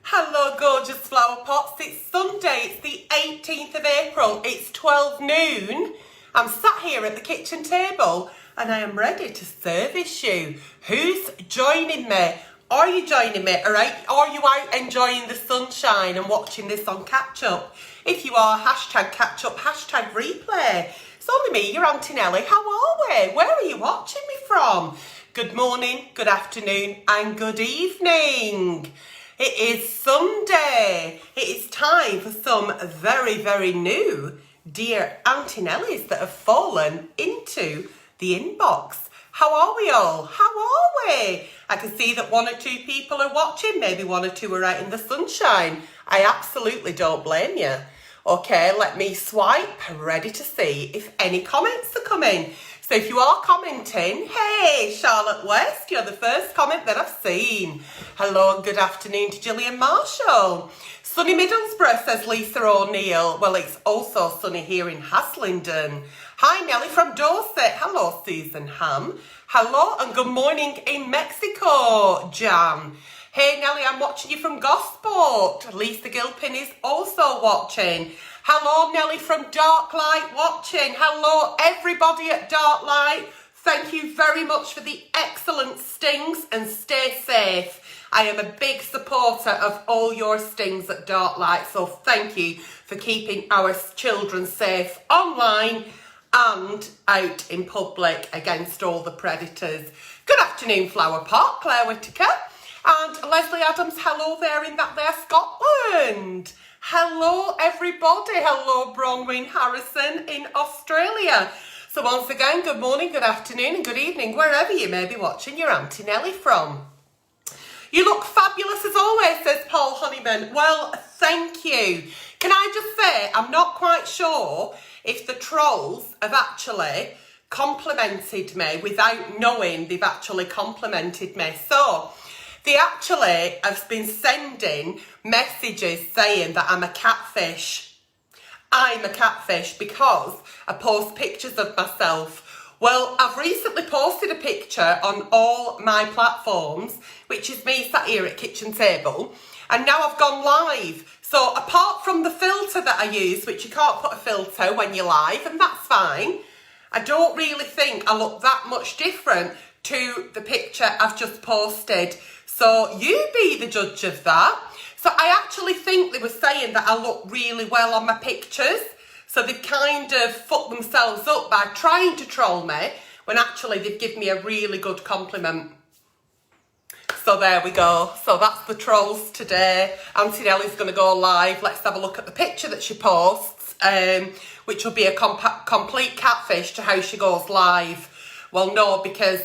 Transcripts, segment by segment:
Hello gorgeous flower pots, it's Sunday, it's the 18th of April, it's 12 noon. I'm sat here at the kitchen table and I am ready to service you. Who's joining me? Are you joining me? Alright, are you out enjoying the sunshine and watching this on catch up? If you are, hashtag catch up, hashtag replay. It's only me, your Auntie Nelly. How are we? Where are you watching me from? Good morning, good afternoon and good evening. It is Sunday. It is time for some very, very new Dear Auntie Nellies that have fallen into the inbox. How are we all? How are we? I can see that one or two people are watching. Maybe one or two are out in the sunshine. I absolutely don't blame you. Okay, let me swipe. Ready to see if any comments are coming. So if you are commenting, hey, Charlotte West, you're the first comment that I've seen. Hello and good afternoon to Gillian Marshall. Sunny Middlesbrough, says Lisa O'Neill. Well, it's also sunny here in Haslingden. Hi, Nellie from Dorset. Hello, Susan Ham. Hello and good morning in Mexico, Jan. Hey, Nellie, I'm watching you from Gosport. Lisa Gilpin is also watching. Hello, Nellie from Darklight watching. Hello, everybody at Darklight. Thank you very much for the excellent stings and stay safe. I am a big supporter of all your stings at Darklight, so thank you for keeping our children safe online and out in public against all the predators. Good afternoon, Flower Pot, Claire Whitaker. And Leslie Adams, hello there in that there Scotland. Hello everybody, hello Bronwyn Harrison in Australia. So once again, good morning, good afternoon and good evening, wherever you may be watching your Auntie Nellie from. You look fabulous as always, says Paul Honeyman. Well, thank you. Can I just say, I'm not quite sure if the trolls have actually complimented me without knowing they've actually complimented me. So, they actually have been sending messages saying that I'm a catfish. I'm a catfish because I post pictures of myself. Well, I've recently posted a picture on all my platforms, which is me sat here at kitchen table, and now I've gone live. So apart from the filter that I use, which you can't put a filter when you're live, and that's fine, I don't really think I look that much different to the picture I've just posted. So you be the judge of that. So I actually think they were saying that I look really well on my pictures. So they've kind of fucked themselves up by trying to troll me when actually they've given me a really good compliment. So there we go. So that's the trolls today. Auntie Nellie's going to go live. Let's have a look at the picture that she posts, which will be a complete catfish to how she goes live. Well, no, because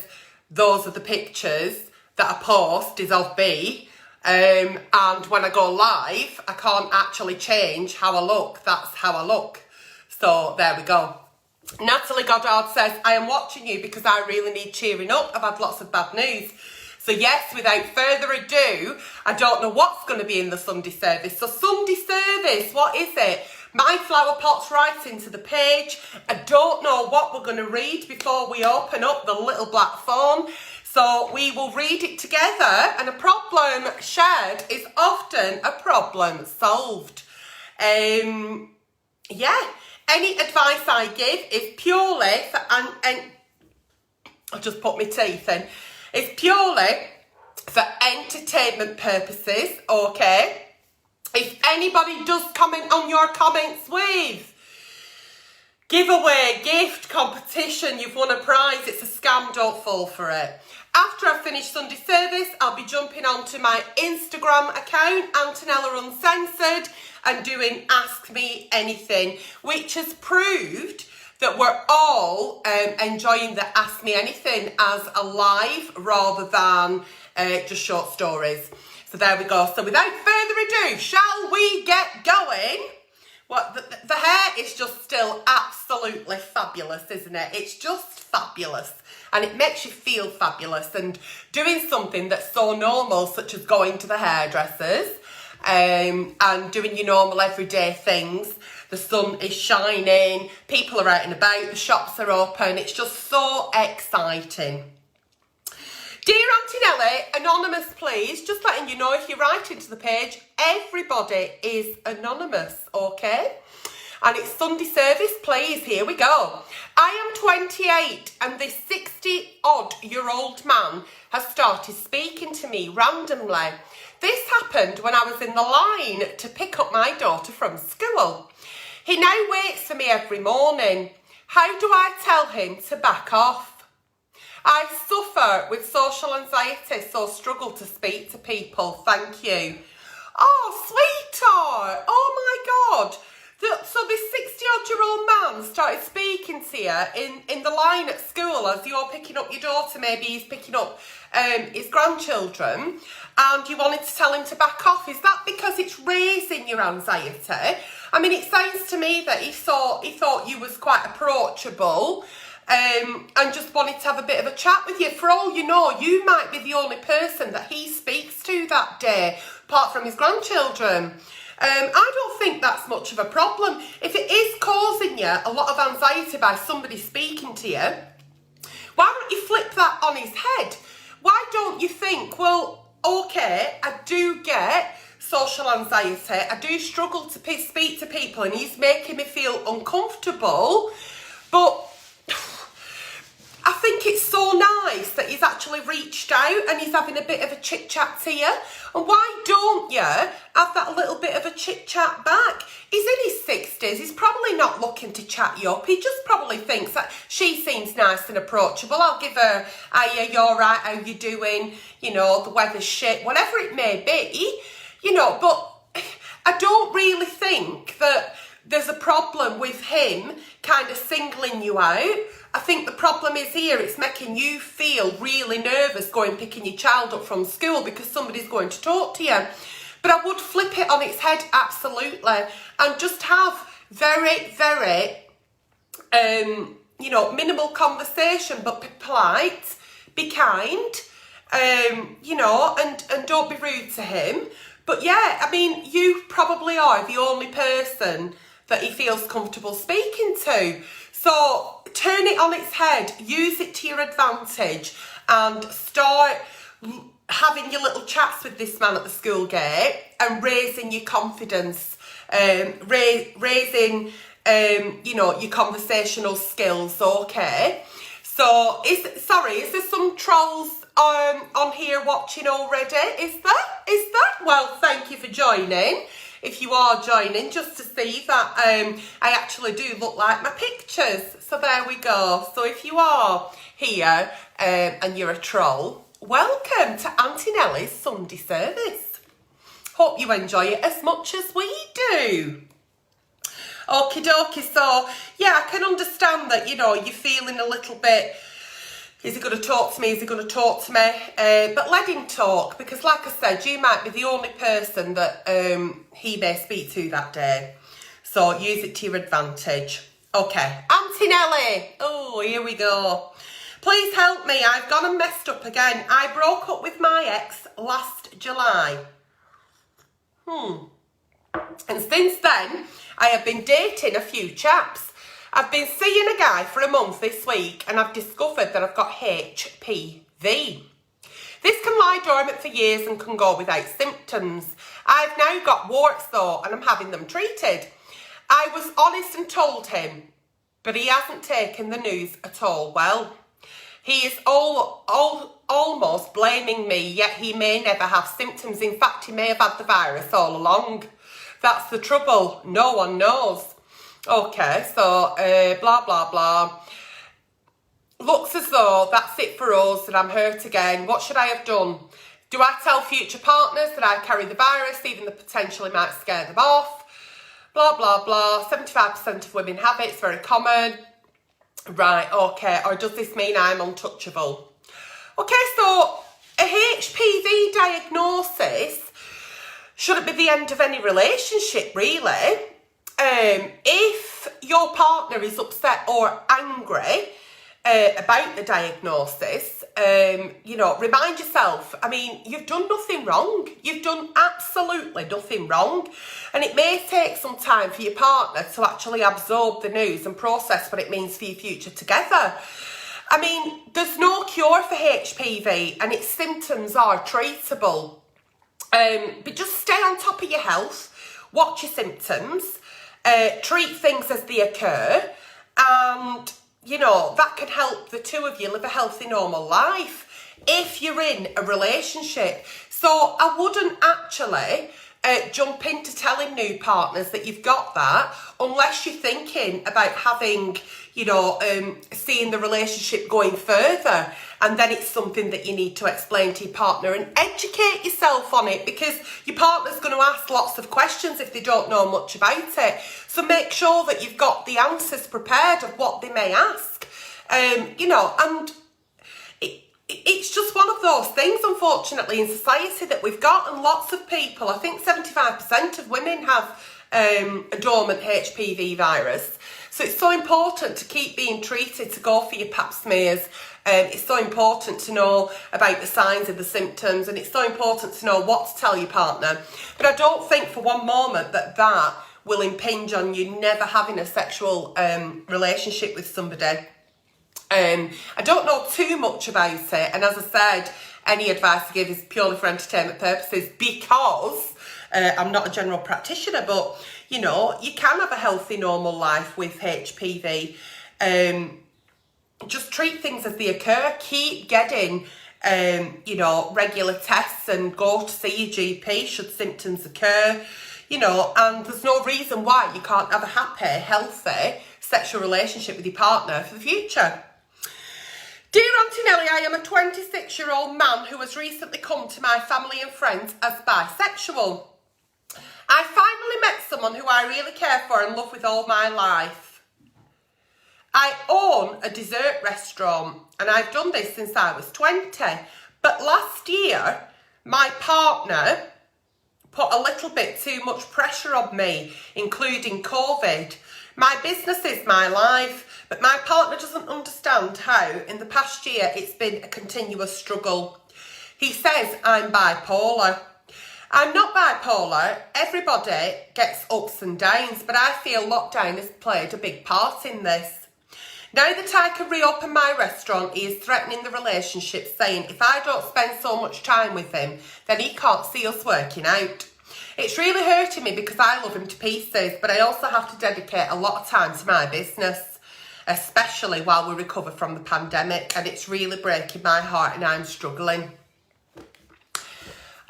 those are the pictures that I post is of me, and when I go live I can't actually change how I look. That's how I look. So there we go. Natalie Goddard says, I am watching you because I really need cheering up. I've had lots of bad news. So yes, without further ado, I don't know what's going to be in the Sunday service. So Sunday service, what is it? My Flower Pot's right into the page. I don't know what we're going to read before we open up the little black phone. So we will read it together, and a problem shared is often a problem solved. Yeah, any advice I give is purely for, and I'll just put my teeth in, it's purely for entertainment purposes, okay? If anybody does comment on your comments with giveaway, gift, competition, you've won a prize, it's a scam, don't fall for it. After I finish Sunday service, I'll be jumping onto my Instagram account, Antonella Uncensored, and doing Ask Me Anything, which has proved that we're all enjoying the Ask Me Anything as a live rather than just short stories. So there we go. So without further ado, shall we get going? Well, the hair is just still absolutely fabulous, isn't it? It's just fabulous. And it makes you feel fabulous. And doing something that's so normal, such as going to the hairdressers and doing your normal everyday things. The sun is shining, people are out and about, the shops are open. It's just so exciting. Dear Auntie Nelly, anonymous please, just letting you know if you write into the page, everybody is anonymous, okay? And it's Sunday service, please, here we go. I am 28 and this 60-odd-year-old man has started speaking to me randomly. This happened when I was in the line to pick up my daughter from school. He now waits for me every morning. How do I tell him to back off? I suffer with social anxiety, so struggle to speak to people. Thank you. Oh, sweetheart. Oh, my God. So this 60-odd-year-old man started speaking to you in the line at school as you're picking up your daughter. Maybe he's picking up his grandchildren, and you wanted to tell him to back off. Is that because it's raising your anxiety? I mean, it sounds to me that he thought you was quite approachable, and just wanted to have a bit of a chat with you. For all you know, you might be the only person that he speaks to that day, apart from his grandchildren. I don't think that's much of a problem. If it is causing you a lot of anxiety by somebody speaking to you, why don't you flip that on his head? Why don't you think, well, okay, I do get social anxiety, I do struggle to speak to people and he's making me feel uncomfortable, but I think it's so nice that he's actually reached out and he's having a bit of a chit chat to you. And why don't you have that little bit of a chit chat back? He's in his 60s. He's probably not looking to chat you up. He just probably thinks that she seems nice and approachable. I'll give her, yeah, you all right? How you doing? You know, the weather's shit, whatever it may be. You know, but I don't really think that there's a problem with him kind of singling you out. I think the problem is here, it's making you feel really nervous going picking your child up from school because somebody's going to talk to you. But I would flip it on its head, absolutely, and just have very, very, you know, minimal conversation, but be polite, be kind, you know, and don't be rude to him. But yeah, I mean, you probably are the only person that he feels comfortable speaking to. So turn it on its head, use it to your advantage, and start having your little chats with this man at the school gate and raising your confidence, raising, you know, your conversational skills, okay? So, is there some trolls on here watching already? Is there? Well, thank you for joining. If you are joining, just to see that I actually do look like my pictures. So there we go. So if you are here and you're a troll, welcome to Auntie Nellie's Sunday service. Hope you enjoy it as much as we do. Okie dokie. So yeah, I can understand that, you know, you're feeling a little bit, is he going to talk to me? Is he going to talk to me? But let him talk, because like I said, you might be the only person that he may speak to that day. So use it to your advantage. Okay, Auntie Nellie. Oh, here we go. Please help me. I've gone and messed up again. I broke up with my ex last July. And since then, I have been dating a few chaps. I've been seeing a guy for a month this week and I've discovered that I've got HPV. This can lie dormant for years and can go without symptoms. I've now got warts though and I'm having them treated. I was honest and told him, but he hasn't taken the news at all well. He is almost blaming me, yet he may never have symptoms. In fact, he may have had the virus all along. That's the trouble. No one knows. Okay, so blah, blah, blah. Looks as though that's it for us and I'm hurt again. What should I have done? Do I tell future partners that I carry the virus, even though potentially might scare them off? Blah, blah, blah. 75% of women have it. It's very common. Right, okay. Or does this mean I'm untouchable? Okay, so a HPV diagnosis shouldn't be the end of any relationship, really. If your partner is upset or angry about the diagnosis, you know, remind yourself, I mean, you've done nothing wrong. You've done absolutely nothing wrong. And it may take some time for your partner to actually absorb the news and process what it means for your future together. I mean, there's no cure for HPV and its symptoms are treatable. But just stay on top of your health, watch your symptoms, treat things as they occur, and, you know, that can help the two of you live a healthy, normal life if you're in a relationship. So I wouldn't actually jump into telling new partners that you've got that unless you're thinking about having, you know, seeing the relationship going further, and then it's something that you need to explain to your partner and educate yourself on it, because your partner's going to ask lots of questions if they don't know much about it. So make sure that you've got the answers prepared of what they may ask, you know, and it's just one of those things, unfortunately, in society that we've got, and lots of people, I think 75% of women have a dormant HPV virus. So it's so important to keep being treated, to go for your pap smears. It's so important to know about the signs and the symptoms, and it's so important to know what to tell your partner. But I don't think for one moment that that will impinge on you never having a sexual relationship with somebody. I don't know too much about it, and as I said, any advice I give is purely for entertainment purposes, because I'm not a general practitioner. But, you know, you can have a healthy, normal life with HPV. Just treat things as they occur. Keep getting, you know, regular tests, and go to see your GP should symptoms occur, you know, and there's no reason why you can't have a happy, healthy sexual relationship with your partner for the future. Dear Auntie Nelly, I am a 26-year-old man who has recently come to my family and friends as bisexual. I finally met someone who I really care for and love with all my life. I own a dessert restaurant, and I've done this since I was 20. But last year, my partner put a little bit too much pressure on me, including COVID. My business is my life, but my partner doesn't understand how in the past year it's been a continuous struggle. He says I'm bipolar. I'm not bipolar. Everybody gets ups and downs, but I feel lockdown has played a big part in this. Now that I can reopen my restaurant, he is threatening the relationship, saying if I don't spend so much time with him, then he can't see us working out. It's really hurting me because I love him to pieces, but I also have to dedicate a lot of time to my business, especially while we recover from the pandemic, and it's really breaking my heart and I'm struggling.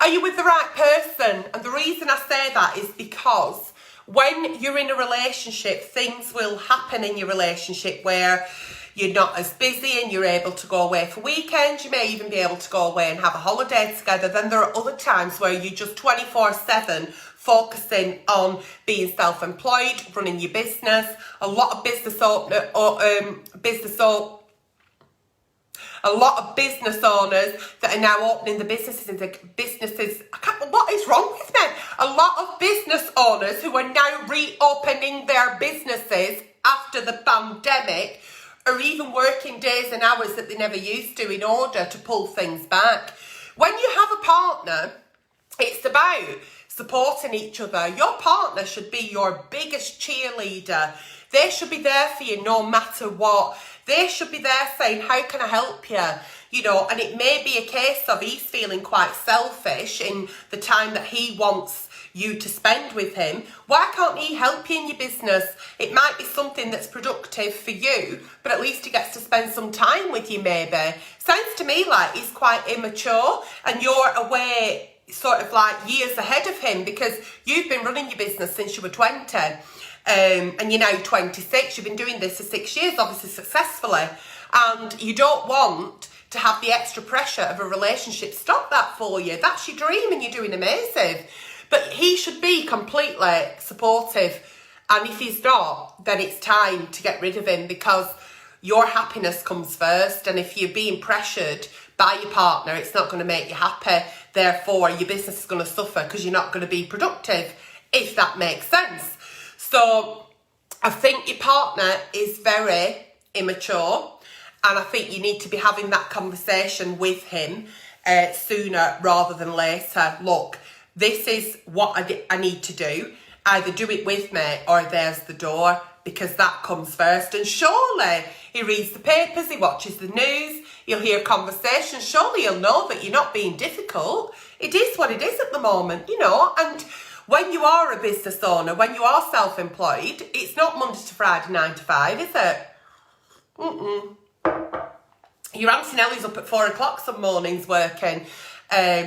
Are you with the right person? And the reason I say that is because when you're in a relationship, things will happen in your relationship where you're not as busy and you're able to go away for weekends. You may even be able to go away and have a holiday together. Then there are other times where you're just 24/7 focusing on being self-employed, running your business. A lot of business owners that are now opening the businesses into businesses. What is wrong with me? A lot of business owners who are now reopening their businesses after the pandemic are even working days and hours that they never used to in order to pull things back. When you have a partner, it's about supporting each other. Your partner should be your biggest cheerleader. They should be there for you no matter what. They should be there saying, how can I help you? You know, and it may be a case of he's feeling quite selfish in the time that he wants you to spend with him. Why can't he help you in your business? It might be something that's productive for you, but at least he gets to spend some time with you maybe. Sounds to me like he's quite immature and you're away sort of like years ahead of him, because you've been running your business since you were 20 and you're now 26. You've been doing this for 6 years, obviously successfully, and you don't want to have the extra pressure of a relationship stop that for you. That's your dream and you're doing amazing. But he should be completely supportive, and if he's not, then it's time to get rid of him, because your happiness comes first, and if you're being pressured by your partner, it's not going to make you happy. Therefore, your business is going to suffer because you're not going to be productive, if that makes sense. So I think your partner is very immature, and I think you need to be having that conversation with him sooner rather than later. Look, this is what I need to do. Either do it with me or there's the door, because that comes first. And surely He reads the papers, he watches the news, he'll hear conversations. Surely he'll know that you're not being difficult. It is what it is at the moment, you know. And when you are a business owner, when you are self-employed, it's not Monday to Friday 9 to 5, is it? Your Auntie Nellie's up at 4 o'clock some mornings working,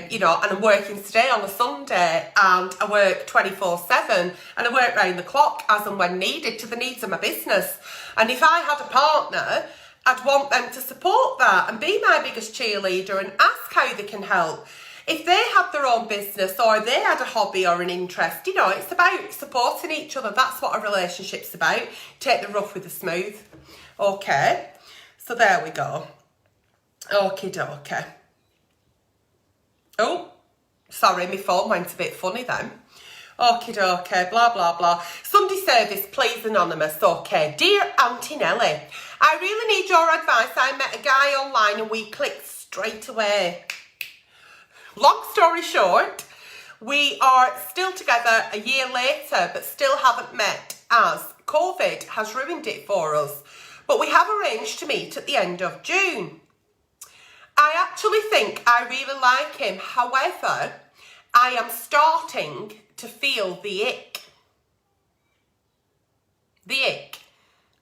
you know, and I'm working today on a Sunday, and I work 24/7, and I work round the clock as and when needed to the needs of my business. And if I had a partner, I'd want them to support that and be my biggest cheerleader and ask how they can help. If they had their own business or they had a hobby or an interest, you know, it's about supporting each other. That's what a relationship's about. Take the rough with the smooth. Okay, so there we go. Okie dokie. Oh, sorry, my phone went a bit funny then. Okie dokie, blah, blah, blah. Sunday service, please, anonymous. Okay, dear Auntie Nellie, I really need your advice. I met a guy online and we clicked straight away. Long story short, we are still together a year later, but still haven't met as COVID has ruined it for us. But we have arranged to meet at the end of June. I actually think I really like him. However, I am starting to feel the ick. The ick.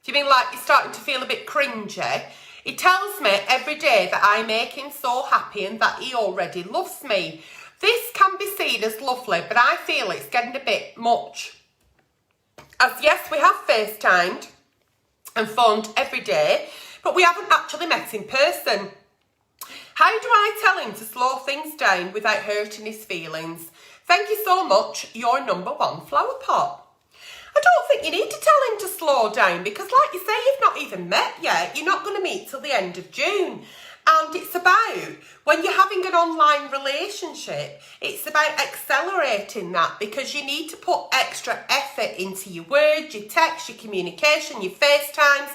Do you mean like you're starting to feel a bit cringy? He tells me every day that I make him so happy and that he already loves me. This can be seen as lovely, but I feel it's getting a bit much. As yes, we have FaceTimed and phoned every day, but we haven't actually met in person. How do I tell him to slow things down without hurting his feelings? Thank you so much, your #1 flower pot. I don't think you need to tell him to slow down because, like you say, you've not even met yet. You're not going to meet till the end of June. And it's about, when you're having an online relationship, it's about accelerating that because you need to put extra effort into your words, your text, your communication, your FaceTimes,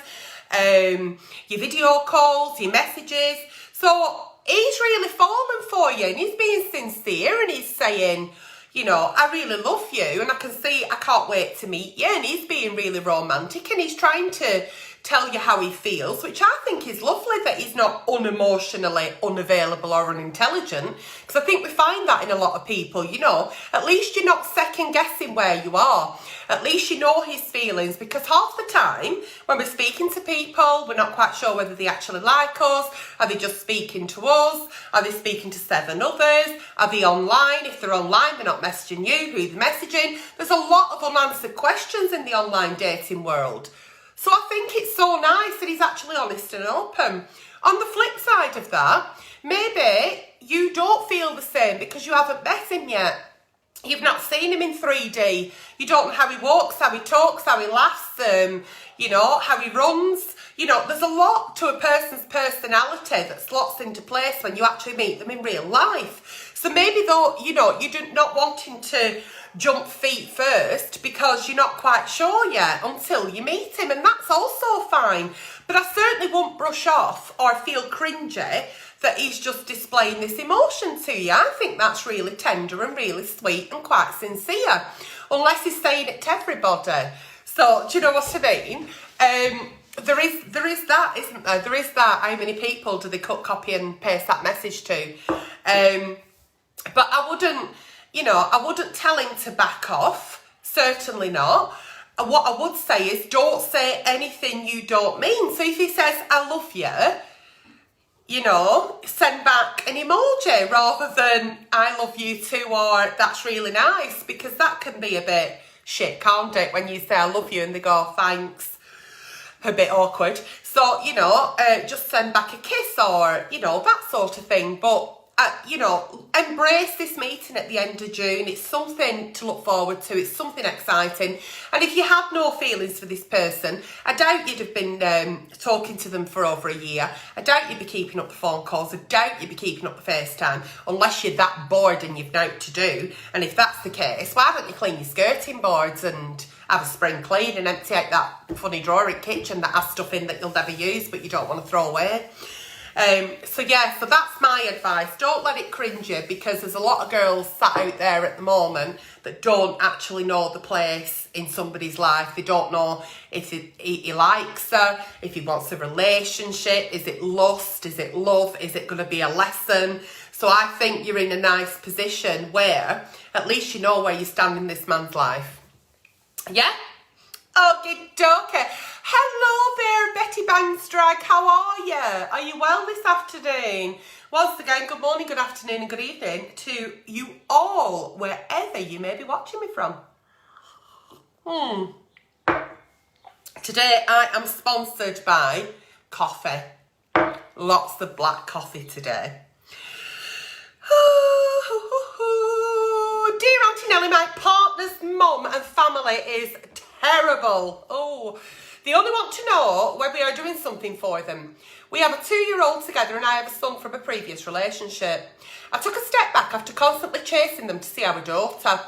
your video calls, your messages. So he's really fallen for you and he's being sincere and he's saying, you know, I really love you and I can see I can't wait to meet you, and he's being really romantic and he's trying to tell you how he feels, which I think is lovely, that he's not unemotionally unavailable or unintelligent, because I think we find that in a lot of people, you know. At least you're not second guessing where you are. At least you know his feelings, because half the time when we're speaking to people, we're not quite sure whether they actually like us. Are they just speaking to us? Are they speaking to 7 others? Are they online? If they're online, they're not messaging you. Who they're messaging? There's a lot of unanswered questions in the online dating world. So I think it's so nice that he's actually honest and open. On the flip side of that, maybe you don't feel the same because you haven't met him yet. You've not seen him in 3D. You don't know how he walks, how he talks, how he laughs, you know, how he runs. You know, there's a lot to a person's personality that slots into place when you actually meet them in real life. So maybe though, you know, you're not wanting to jump feet first because you're not quite sure yet until you meet him, and that's also fine. But I certainly won't brush off or feel cringy that he's just displaying this emotion to you. I think that's really tender and really sweet and quite sincere, unless he's saying it to everybody. So, do you know what I mean? There is that, isn't there? There is that. How many people do they cut, copy and paste that message to? But I wouldn't, you know, I wouldn't tell him to back off. Certainly not. And what I would say is don't say anything you don't mean. So if he says, I love you, you know, send back an emoji rather than I love you too or that's really nice, because that can be a bit shit, can't it? When you say I love you and they go, thanks. A bit awkward. So, you know, just send back a kiss or, you know, that sort of thing. But, you know, embrace this meeting at the end of June. It's something to look forward to. It's something exciting. And if you had no feelings for this person, I doubt you'd have been talking to them for over a year. I doubt you'd be keeping up the phone calls. I doubt you'd be keeping up the FaceTime unless you're that bored and you've nothing to do. And if that's the case, why don't you clean your skirting boards and have a spring clean and empty out that funny drawer in the kitchen that has stuff in that you'll never use but you don't want to throw away. So yeah, so that's my advice. Don't let it cringe you, because there's a lot of girls sat out there at the moment that don't actually know the place in somebody's life. They don't know if he likes her, if he wants a relationship, is it lust, is it love, is it going to be a lesson? So I think you're in a nice position where at least you know where you stand in this man's life. Yeah? Okie dokie. Hello there, Betty Bangstrag. How are you? Are you well this afternoon? Once again, good morning, good afternoon and good evening to you all, wherever you may be watching me from. Today I am sponsored by coffee. Lots of black coffee today. Dear Auntie Nellie, my partner's mum and family is terrible. Oh, they only want to know when we are doing something for them. We have a 2-year-old together and I have a son from a previous relationship. I took a step back after constantly chasing them to see our daughter.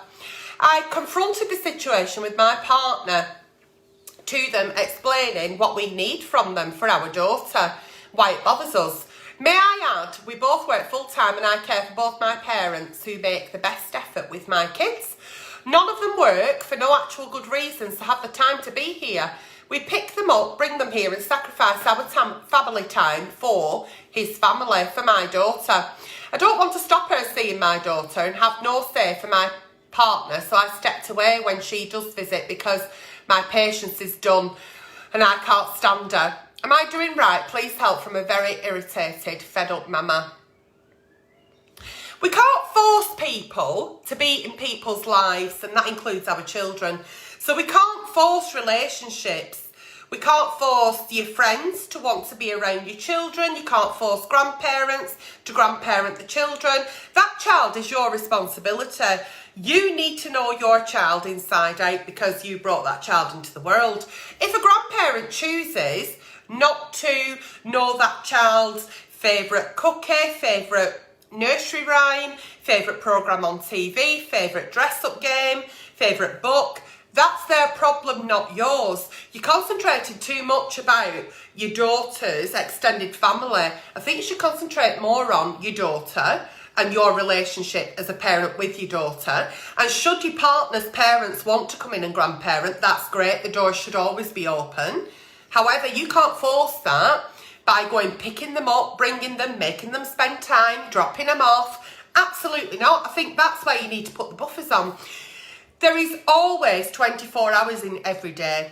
I confronted the situation with my partner, to them explaining what we need from them for our daughter, why it bothers us. May I add, we both work full-time and I care for both my parents who make the best effort with my kids. None of them work for no actual good reasons to have the time to be here. We pick them up, bring them here and sacrifice our family time for his family, for my daughter. I don't want to stop her seeing my daughter and have no say for my partner, so I stepped away when she does visit because my patience is done and I can't stand her. Am I doing right? Please help from a very irritated, fed up mama. We can't force people to be in people's lives, and that includes our children. So we can't force relationships. We can't force your friends to want to be around your children. You can't force grandparents to grandparent the children. That child is your responsibility. You need to know your child inside out because you brought that child into the world. If a grandparent chooses not to know that child's favourite cookie, favourite nursery rhyme, favourite programme on TV, favourite dress-up game, favourite book, that's their problem, not yours. You concentrated too much about your daughter's extended family. I think you should concentrate more on your daughter and your relationship as a parent with your daughter. And should your partner's parents want to come in and grandparent, that's great. The door should always be open. However, you can't force that by going picking them up, bringing them, making them spend time, dropping them off. Absolutely not. I think that's where you need to put the buffers on. There is always 24 hours in every day.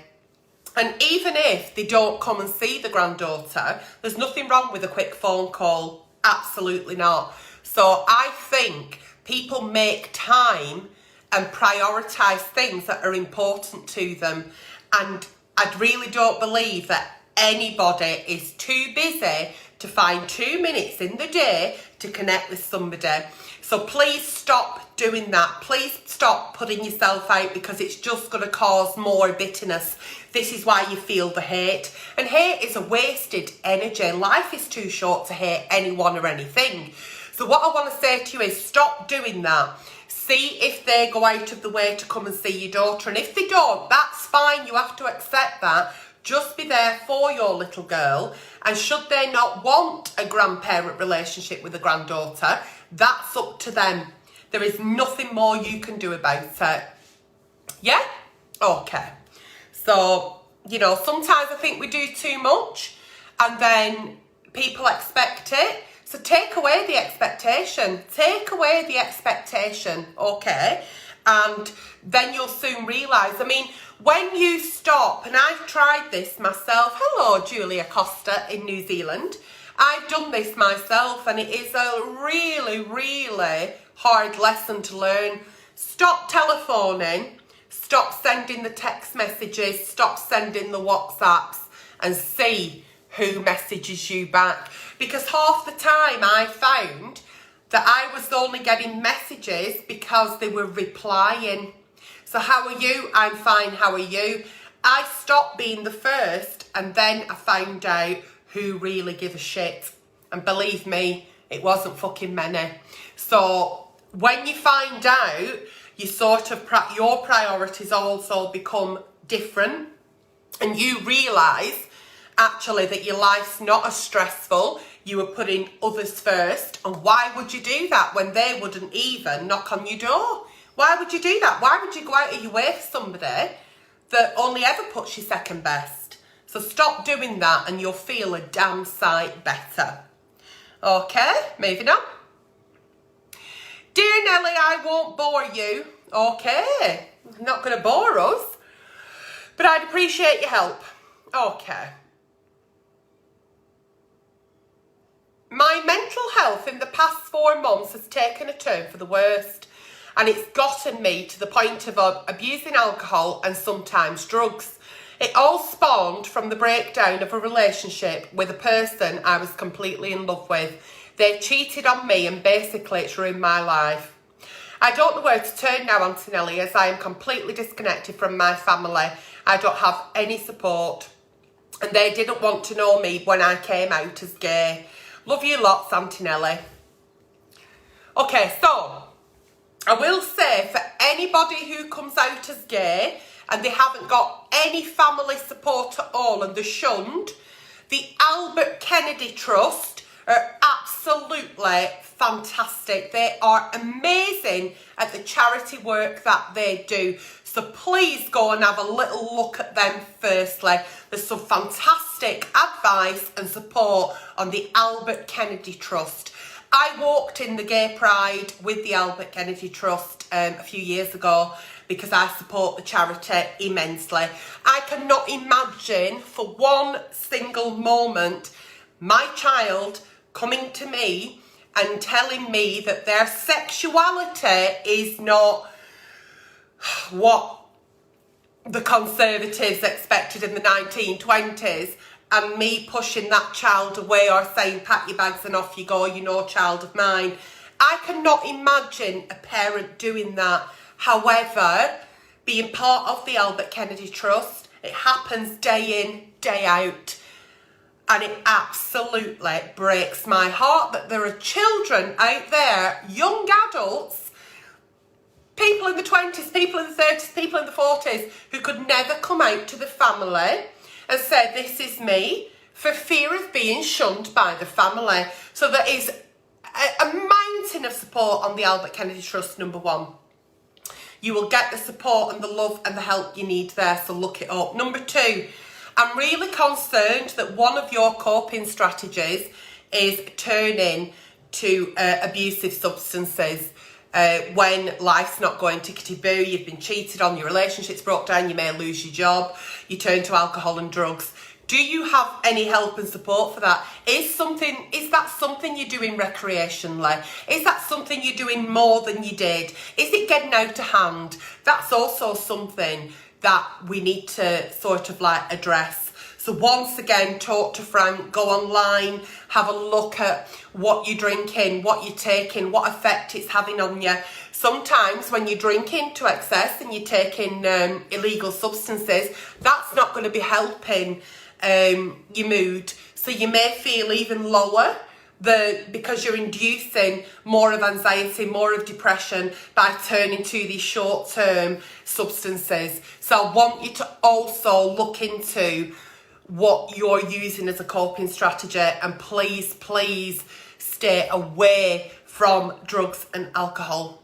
And even if they don't come and see the granddaughter, there's nothing wrong with a quick phone call. Absolutely not. So I think people make time and prioritise things that are important to them. And I really don't believe that anybody is too busy to find 2 minutes in the day to connect with somebody. So please stop doing that. Please stop putting yourself out because it's just going to cause more bitterness. This is why you feel the hate. And hate is a wasted energy. Life is too short to hate anyone or anything. So what I want to say to you is stop doing that. See if they go out of the way to come and see your daughter. And if they don't, that's fine. You have to accept that. Just be there for your little girl. And should they not want a grandparent relationship with a granddaughter, that's up to them. There is nothing more you can do about it. Yeah? Okay. So, you know, sometimes I think we do too much and then people expect it. So take away the expectation. Take away the expectation, okay? And then you'll soon realise. I mean, when you stop, and I've tried this myself. Hello, Julia Costa in New Zealand. I've done this myself and it is a really, really hard lesson to learn. Stop telephoning. Stop sending the text messages. Stop sending the WhatsApps and see who messages you back. Because half the time I found that I was only getting messages because they were replying. So how are you? I'm fine, how are you? I stopped being the first and then I found out who really give a shit. And believe me, it wasn't fucking many. So when you find out, you sort of, your priorities also become different and you realise actually that your life's not as stressful, You were putting others first. And why would you do that when they wouldn't even knock on your door? Why would you do that? Why would you go out of your way for somebody that only ever puts you second best? So stop doing that and you'll feel a damn sight better. Okay, moving on. Dear Nelly, I won't bore you. Okay, not going to bore us, but I'd appreciate your help. Okay. My mental health in the past 4 months has taken a turn for the worst, and it's gotten me to the point of abusing alcohol and sometimes drugs. It all spawned from the breakdown of a relationship with a person I was completely in love with. They cheated on me and basically it's ruined my life. I don't know where to turn now, Auntie Nelly, as I am completely disconnected from my family. I don't have any support and they didn't want to know me when I came out as gay. Love you lots, Auntie Nelly. Okay, so I will say for anybody who comes out as gay and they haven't got any family support at all and they're shunned, the Albert Kennedy Trust are absolutely fantastic. They are amazing at the charity work that they do. So please go and have a little look at them firstly. There's some fantastic advice and support on the Albert Kennedy Trust. I walked in the Gay Pride with the Albert Kennedy Trust a few years ago because I support the charity immensely. I cannot imagine for one single moment my child coming to me and telling me that their sexuality is not what the Conservatives expected in the 1920s, and me pushing that child away or saying pack your bags and off you go, you're no child of mine. I cannot imagine a parent doing that. However, being part of the Albert Kennedy Trust, it happens day in, day out. And it absolutely breaks my heart that there are children out there, young adults, people in the 20s, people in the 30s, people in the 40s, who could never come out to the family and say, this is me, for fear of being shunned by the family. So there is a mountain of support on the Albert Kennedy Trust, number one. You will get the support and the love and the help you need there, so look it up. Number two, I'm really concerned that one of your coping strategies is turning to abusive substances. When life's not going tickety-boo, you've been cheated on, your relationship's broke down, you may lose your job, you turn to alcohol and drugs. Do you have any help and support for that? Is that something you're doing recreationally? Is that something you're doing more than you did? Is it getting out of hand? That's also something that we need to sort of like address. So once again, talk to Frank, go online, have a look at what you're drinking, what you're taking, what effect it's having on you. Sometimes when you're drinking to excess and you're taking illegal substances, that's not going to be helping your mood. So you may feel even lower because you're inducing more of anxiety, more of depression by turning to these short-term substances. So I want you to also look into what you're using as a coping strategy, and please, please stay away from drugs and alcohol.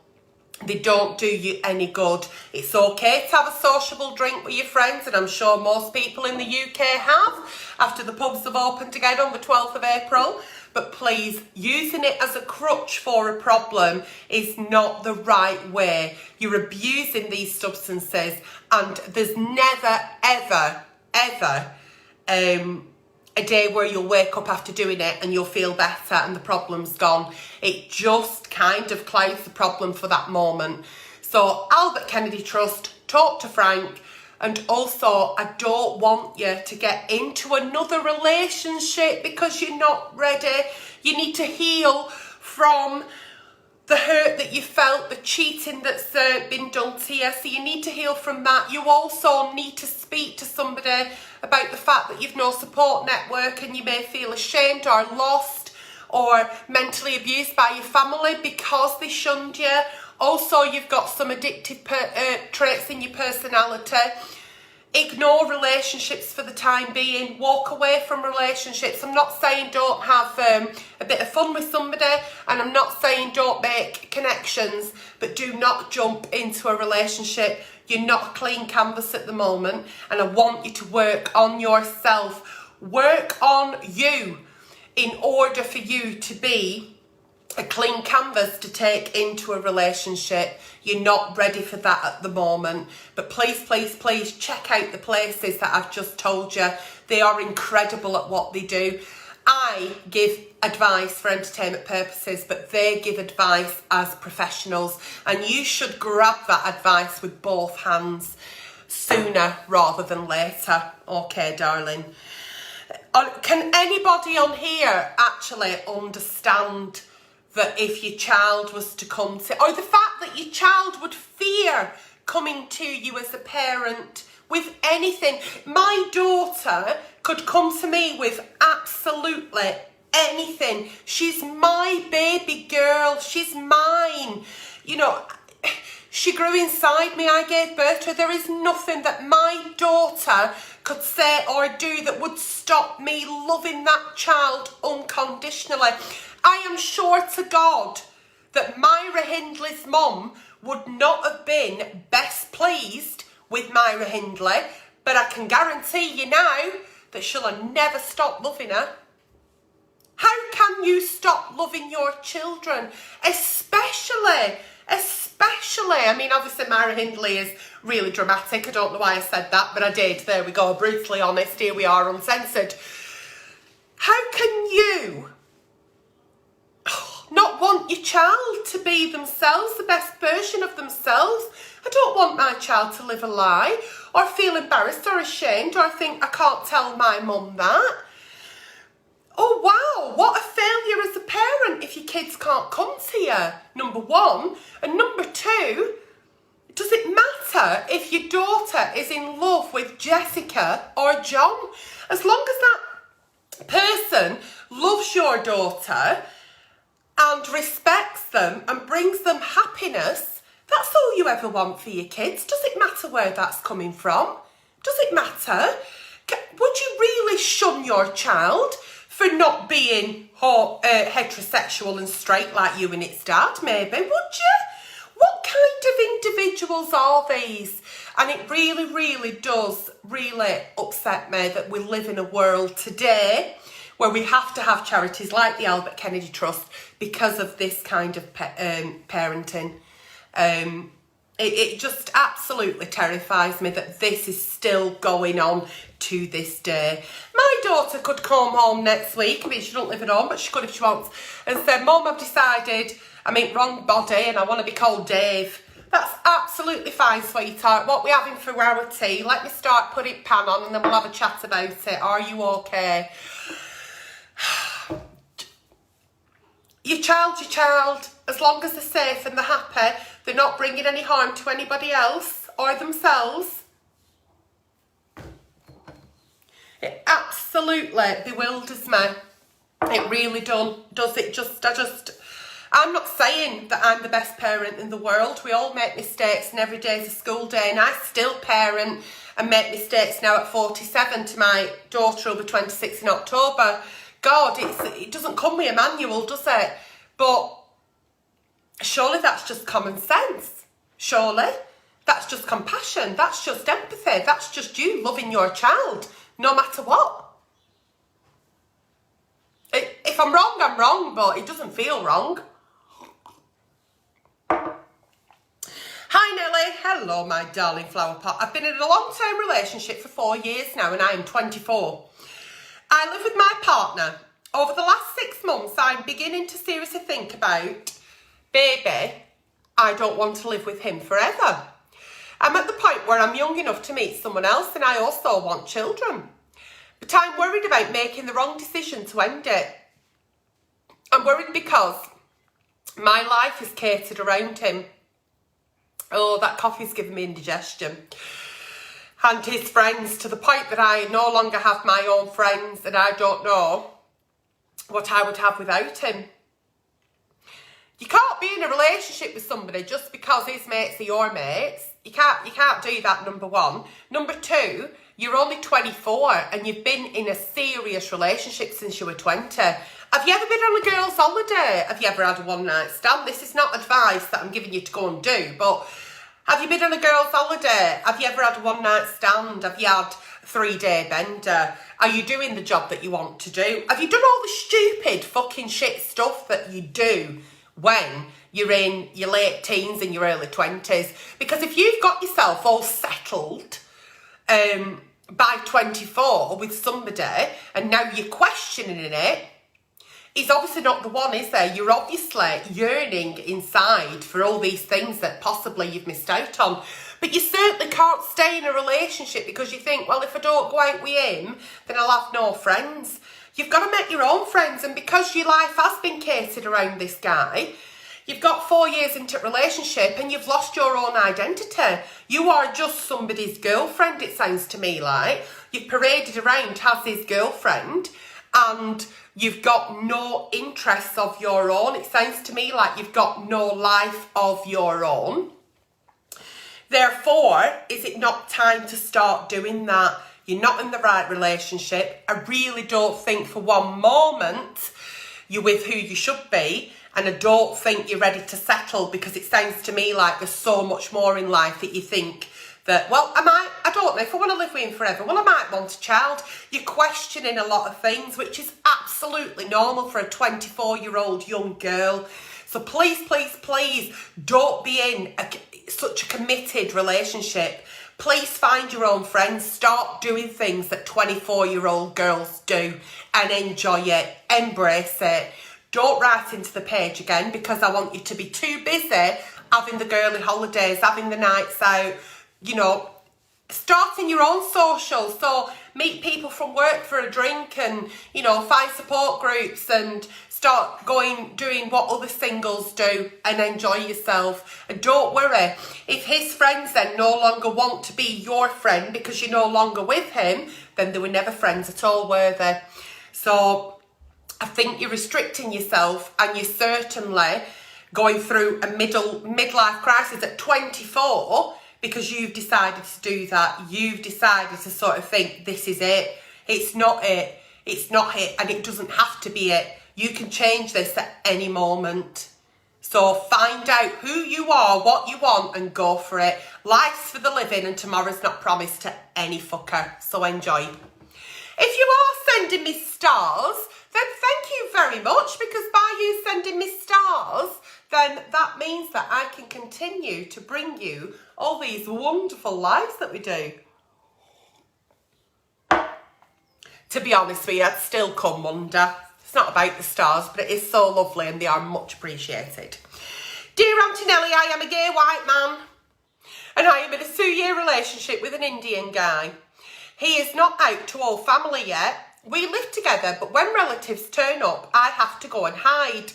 They don't do you any good. It's okay to have a sociable drink with your friends, and I'm sure most people in the UK have after the pubs have opened again on the 12th of April. But please, using it as a crutch for a problem is not the right way. You're abusing these substances, and there's never, ever, ever a day where you'll wake up after doing it and you'll feel better and the problem's gone. It just kind of clouds the problem for that moment. So Albert Kennedy Trust, talk to Frank. And also, I don't want you to get into another relationship because you're not ready. You need to heal from the hurt that you felt, the cheating that's been done to you. So you need to heal from that. You also need to speak to somebody about the fact that you've no support network and you may feel ashamed or lost or mentally abused by your family because they shunned you. Also, you've got some addictive traits in your personality. Ignore relationships for the time being. Walk away from relationships. I'm not saying don't have a bit of fun with somebody, and I'm not saying don't make connections, but do not jump into a relationship. You're not a clean canvas at the moment, and I want you to work on yourself. Work on you in order for you to be a clean canvas to take into a relationship. You're not ready for that at the moment, but please, please, please check out the places that I've just told you. They are incredible at what they do. I give advice for entertainment purposes, but they give advice as professionals, and you should grab that advice with both hands sooner rather than later. Okay, darling. Can anybody on here actually understand that if your child was to come to, or the fact that your child would fear coming to you as a parent with anything? My daughter could come to me with absolutely anything. She's my baby girl. She's mine. You know, she grew inside me. I gave birth to her. There is nothing that my daughter could say or do that would stop me loving that child unconditionally. I am sure to God that Myra Hindley's mum would not have been best pleased with Myra Hindley, but I can guarantee you now that she'll have never stopped loving her. How can you stop loving your children? Especially, I mean, obviously Myra Hindley is really dramatic. I don't know why I said that, but I did. There we go, brutally honest. Here we are, uncensored. How can you not want your child to be themselves, the best version of themselves? I don't want my child to live a lie or feel embarrassed or ashamed or think I can't tell my mum that. Oh wow, what a failure as a parent if your kids can't come to you, number one. And number two, does it matter if your daughter is in love with Jessica or John? As long as that person loves your daughter and respects them and brings them happiness, that's all you ever want for your kids. Does it matter where that's coming from? Does it matter? Would you really shun your child for not being heterosexual and straight like you and its dad? Maybe, would you? What kind of individuals are these? And it really, really does really upset me that we live in a world today where we have to have charities like the Albert Kennedy Trust because of this kind of parenting. It just absolutely terrifies me that this is still going on to this day. My daughter could come home next week. I mean, she don't live at home, but she could if she wants, and say, Mum, I've decided I'm in wrong body and I want to be called Dave. That's absolutely fine, sweetheart. What we having for our tea? Let me start putting pan on and then we'll have a chat about it. Are you okay? Your child, as long as they're safe and they're happy, they're not bringing any harm to anybody else or themselves. It absolutely bewilders me. It really does. I'm not saying that I'm the best parent in the world. We all make mistakes and every day is a school day, and I still parent and make mistakes now at 47 to my daughter who'll be 26 in October. God, it doesn't come with a manual, does it? But surely that's just common sense. Surely that's just compassion. That's just empathy. That's just you loving your child, no matter what. If I'm wrong, I'm wrong, but it doesn't feel wrong. Hi Nelly, hello my darling flower pot. I've been in a long-term relationship for 4 years now and I am 24. I live with my partner. Over the last 6 months, I'm beginning to seriously think about, baby, I don't want to live with him forever. I'm at the point where I'm young enough to meet someone else and I also want children. But I'm worried about making the wrong decision to end it. I'm worried because my life is catered around him. Oh, that coffee's giving me indigestion. And his friends, to the point that I no longer have my own friends and I don't know what I would have without him. You can't be in a relationship with somebody just because his mates are your mates. You can't do that, number one. Number two, you're only 24 and you've been in a serious relationship since you were 20. Have you ever been on a girl's holiday? Have you ever had a one-night stand? This is not advice that I'm giving you to go and do, but have you been on a girl's holiday? Have you ever had a one-night stand? Have you had a 3-day bender? Are you doing the job that you want to do? Have you done all the stupid fucking shit stuff that you do when you're in your late teens and your early 20s? Because if you've got yourself all settled by 24 with somebody and now you're questioning it, he's obviously not the one, is there? You're obviously yearning inside for all these things that possibly you've missed out on. But you certainly can't stay in a relationship because you think, well, if I don't go out with him, then I'll have no friends. You've got to make your own friends, and because your life has been catered around this guy, you've got 4 years into a relationship and you've lost your own identity. You are just somebody's girlfriend, it sounds to me like. You've paraded around as his girlfriend and you've got no interests of your own. It sounds to me like you've got no life of your own. Therefore, is it not time to start doing that? You're not in the right relationship. I really don't think for one moment you're with who you should be, and I don't think you're ready to settle, because it sounds to me like there's so much more in life that you think that, well, I don't know, if I want to live with him forever, well, I might want a child. You're questioning a lot of things, which is absolutely normal for a 24-year-old young girl. So please, please, please don't be in such a committed relationship. Please find your own friends. Start doing things that 24-year-old girls do and enjoy it. Embrace it. Don't write into the page again, because I want you to be too busy having the girly holidays, having the nights out, you know, starting your own socials. So meet people from work for a drink and, you know, find support groups and start doing what other singles do and enjoy yourself. And don't worry, if his friends then no longer want to be your friend because you're no longer with him, then they were never friends at all, were they? So I think you're restricting yourself, and you're certainly going through a midlife crisis at 24 because you've decided to do that. You've decided to sort of think, this is it. It's not it. It's not it, and it doesn't have to be it. You can change this at any moment. So find out who you are, what you want, and go for it. Life's for the living, and tomorrow's not promised to any fucker. So enjoy. If you are sending me stars, then thank you very much, because by you sending me stars, then that means that I can continue to bring you all these wonderful lives that we do. To be honest with you, I'd still come wonder. It's not about the stars, but it is so lovely and they are much appreciated. Dear Auntie Nellie, I am a gay white man and I am in a 2-year relationship with an Indian guy. He is not out to all family yet. We live together, but when relatives turn up, I have to go and hide.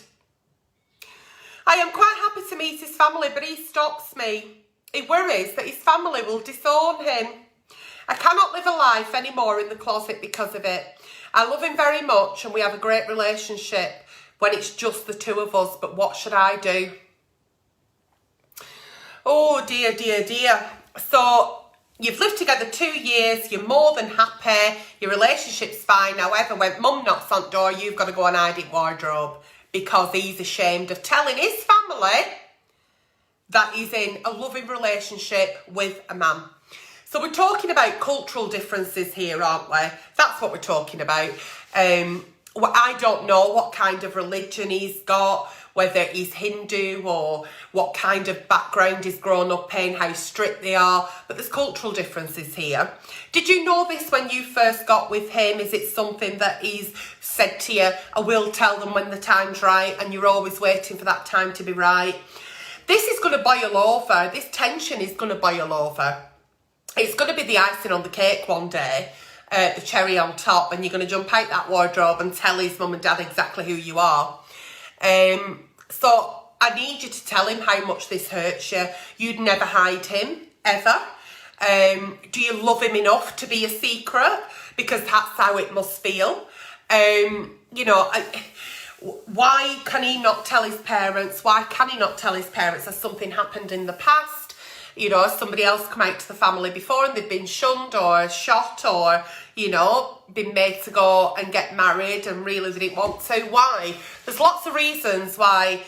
I am quite happy to meet his family, but he stops me. He worries that his family will disown him. I cannot live a life anymore in the closet because of it. I love him very much and we have a great relationship when it's just the two of us, but what should I do? Oh dear, dear, dear. So you've lived together 2 years, you're more than happy, your relationship's fine. However, when mum knocks on the door, you've got to go and hide in wardrobe because he's ashamed of telling his family that he's in a loving relationship with a man. So we're talking about cultural differences here, aren't we? That's what we're talking about. I don't know what kind of religion he's got, whether he's Hindu or what kind of background he's grown up in, how strict they are, but there's cultural differences here. Did you know this when you first got with him? Is it something that he's said to you, I will tell them when the time's right, and you're always waiting for that time to be right? This is going to boil over. This tension is going to boil over. It's going to be the icing on the cake one day, the cherry on top, and you're going to jump out that wardrobe and tell his mum and dad exactly who you are. So I need you to tell him how much this hurts you. You'd never hide him, ever. Do you love him enough to be a secret? Because that's how it must feel. You know, Why can he not tell his parents? Why can he not tell his parents? Has something happened in the past? You know, has somebody else come out to the family before and they've been shunned or shot or, you know, been made to go and get married and really they didn't want to? Why? There's lots of reasons why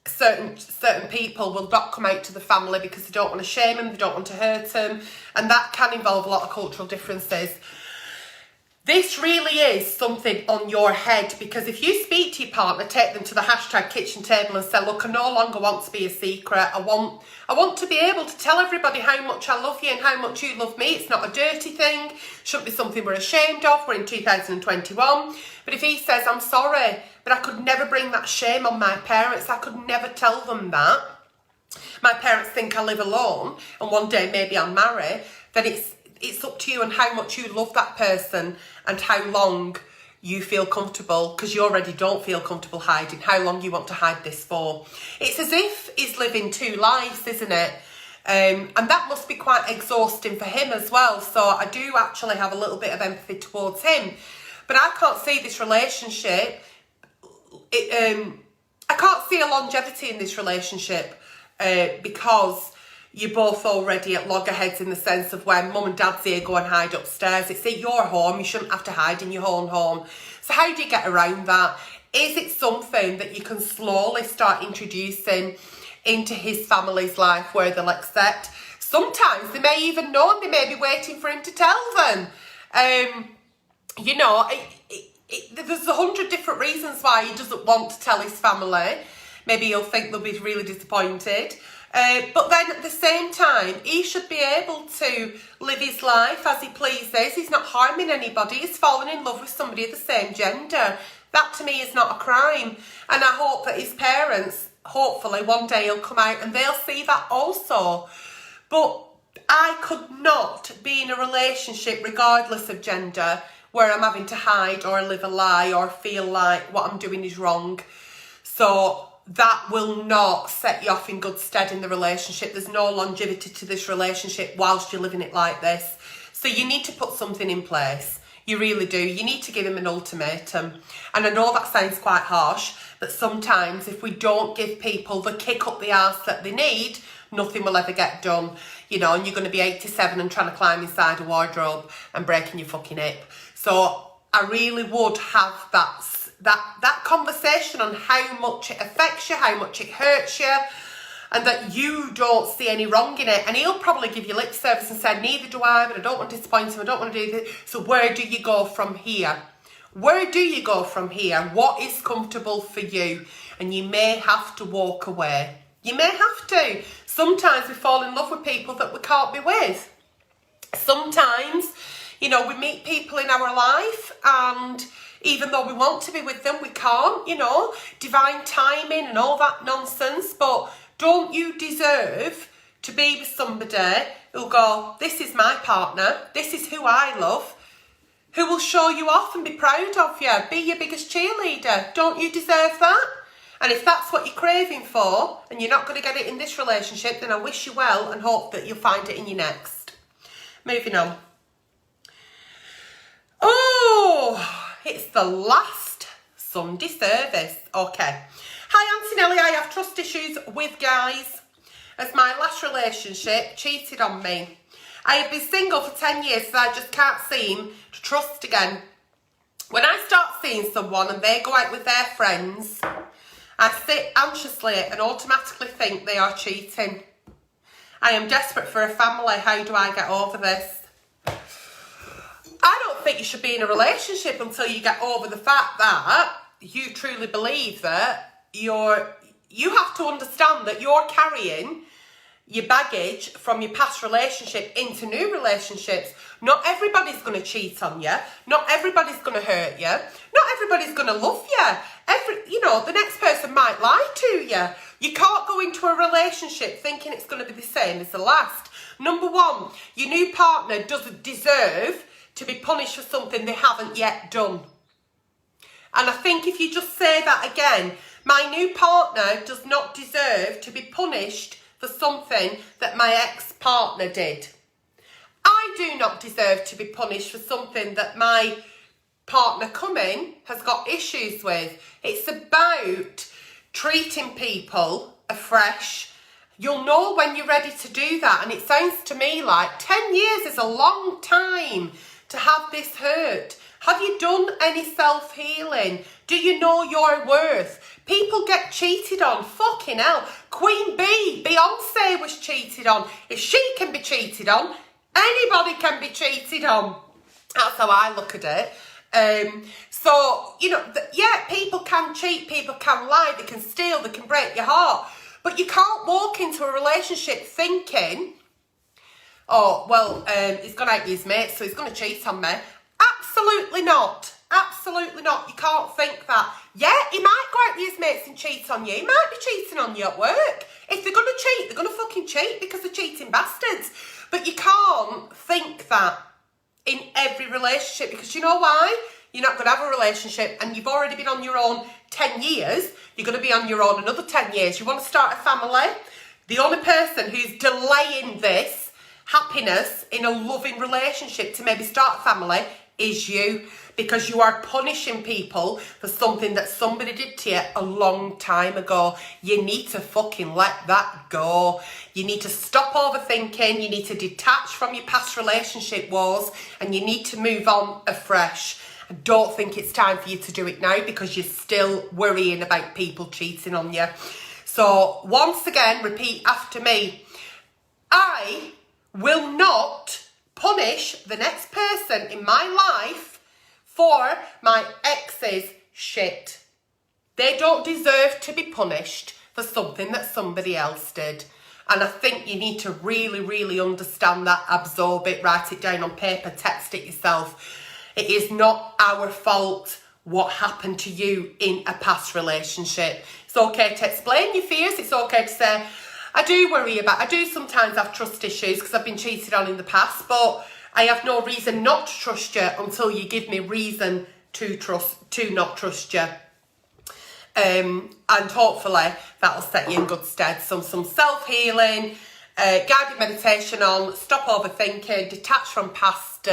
certain people will not come out to the family because they don't want to shame them, they don't want to hurt them, and that can involve a lot of cultural differences. This really is something on your head, because if you speak to your partner, take them to the hashtag kitchen table and say, look, I no longer want to be a secret. I want to be able to tell everybody how much I love you and how much you love me. It's not a dirty thing. Shouldn't be something we're ashamed of. We're in 2021. But if he says, I'm sorry, but I could never bring that shame on my parents. I could never tell them that. My parents think I live alone and one day maybe I'll marry. Then it's up to you and how much you love that person and how long you feel comfortable, because you already don't feel comfortable hiding, how long you want to hide this for. It's as if he's living two lives, isn't it? And that must be quite exhausting for him as well. So I do actually have a little bit of empathy towards him. But I can't see this relationship, I can't see a longevity in this relationship because you're both already at loggerheads, in the sense of when mum and dad's here, go and hide upstairs. It's at your home, you shouldn't have to hide in your own home. So how do you get around that? Is it something that you can slowly start introducing into his family's life where they'll accept? Sometimes they may even know and they may be waiting for him to tell them. You know, there's 100 different reasons why he doesn't want to tell his family. Maybe he'll think they'll be really disappointed. But then at the same time, he should be able to live his life as he pleases. He's not harming anybody. He's fallen in love with somebody of the same gender. That to me is not a crime. And I hope that his parents, hopefully one day he'll come out and they'll see that also. But I could not be in a relationship, regardless of gender, where I'm having to hide or live a lie or feel like what I'm doing is wrong. So that will not set you off in good stead in the relationship. There's no longevity to this relationship whilst you're living it like this. So you need to put something in place. You really do. You need to give him an ultimatum. And I know that sounds quite harsh, but sometimes if we don't give people the kick up the arse that they need, nothing will ever get done. You know, and you're going to be 87 and trying to climb inside a wardrobe and breaking your fucking hip. So I really would have that conversation on how much it affects you, how much it hurts you, and that you don't see any wrong in it. And he'll probably give you lip service and say, neither do I, but I don't want to disappoint him, I don't want to do this. So where do you go from here? Where do you go from here? What is comfortable for you? And you may have to walk away. You may have to. Sometimes we fall in love with people that we can't be with. Sometimes, you know, we meet people in our life and even though we want to be with them, we can't, you know, divine timing and all that nonsense. But don't you deserve to be with somebody who'll go, this is my partner, this is who I love, who will show you off and be proud of you, be your biggest cheerleader? Don't you deserve that? And if that's what you're craving for and you're not going to get it in this relationship, then I wish you well and hope that you'll find it in your next. Moving on. Oh, it's the last Sunday service. Okay. Hi, Auntie Nelly. I have trust issues with guys, as my last relationship cheated on me. I have been single for 10 years, so I just can't seem to trust again. When I start seeing someone and they go out with their friends, I sit anxiously and automatically think they are cheating. I am desperate for a family. How do I get over this? I don't think you should be in a relationship until you get over the fact that you truly believe that you have to understand that you're carrying your baggage from your past relationship into new relationships. Not everybody's going to cheat on you. Not everybody's going to hurt you. Not everybody's going to love you. The next person might lie to you. You can't go into a relationship thinking it's going to be the same as the last. Number one, your new partner doesn't deserve to be punished for something they haven't yet done. And I think if you just say that again, my new partner does not deserve to be punished for something that my ex-partner did. I do not deserve to be punished for something that my partner coming has got issues with. It's about treating people afresh. You'll know when you're ready to do that. And it sounds to me like 10 years is a long time to have this hurt. Have you done any self-healing? Do you know your worth? People get cheated on. Fucking hell. Queen Bee, Beyonce was cheated on. If she can be cheated on, anybody can be cheated on. That's how I look at it. So, you know, yeah, people can cheat, people can lie, they can steal, they can break your heart. But you can't walk into a relationship thinking, oh, well, he's gone out with his mates, so he's going to cheat on me. Absolutely not. Absolutely not. You can't think that. Yeah, he might go out with his mates and cheat on you. He might be cheating on you at work. If they're going to cheat, they're going to fucking cheat because they're cheating bastards. But you can't think that in every relationship, because you know why? You're not going to have a relationship and you've already been on your own 10 years. You're going to be on your own another 10 years. You want to start a family? The only person who's delaying this happiness in a loving relationship to maybe start a family is you, because you are punishing people for something that somebody did to you a long time ago. You need to fucking let that go. You need to stop overthinking. You need to detach from your past relationship woes and you need to move on afresh. I don't think it's time for you to do it now because you're still worrying about people cheating on you. So once again, repeat after me. I will not punish the next person in my life for my ex's shit. They don't deserve to be punished for something that somebody else did. And I think you need to really, really understand that, absorb it, write it down on paper, text it yourself. It is not our fault what happened to you in a past relationship. It's okay to explain your fears. It's okay to say, I do sometimes have trust issues because I've been cheated on in the past, but I have no reason not to trust you until you give me reason to not trust you. And hopefully that'll set you in good stead. Some self-healing, guided meditation on, stop overthinking, detach from past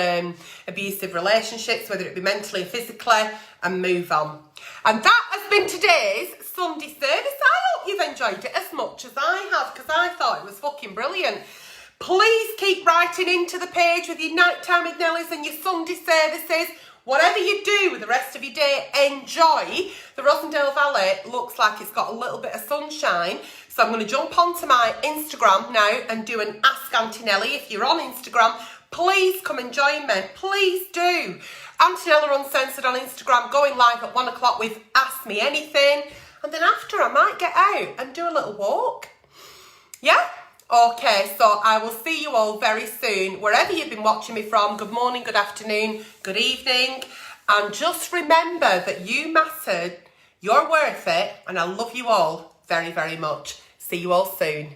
abusive relationships, whether it be mentally or physically, and move on. And that has been today's Sunday service. I hope you've enjoyed it as much as I have, because I thought it was fucking brilliant. Please keep writing into the page with your nighttime with Nellies and your Sunday services. Whatever you do with the rest of your day, enjoy. The Rosendale Valley looks like it's got a little bit of sunshine. So I'm going to jump onto my Instagram now and do an Ask Auntie Nellie. If you're on Instagram, please come and join me. Please do. Auntie Nellie Uncensored on Instagram, going live at 1 o'clock with Ask Me Anything. And then after, I might get out and do a little walk. Yeah? Okay, so I will see you all very soon. Wherever you've been watching me from, good morning, good afternoon, good evening. And just remember that you mattered, you're worth it, and I love you all very, very much. See you all soon.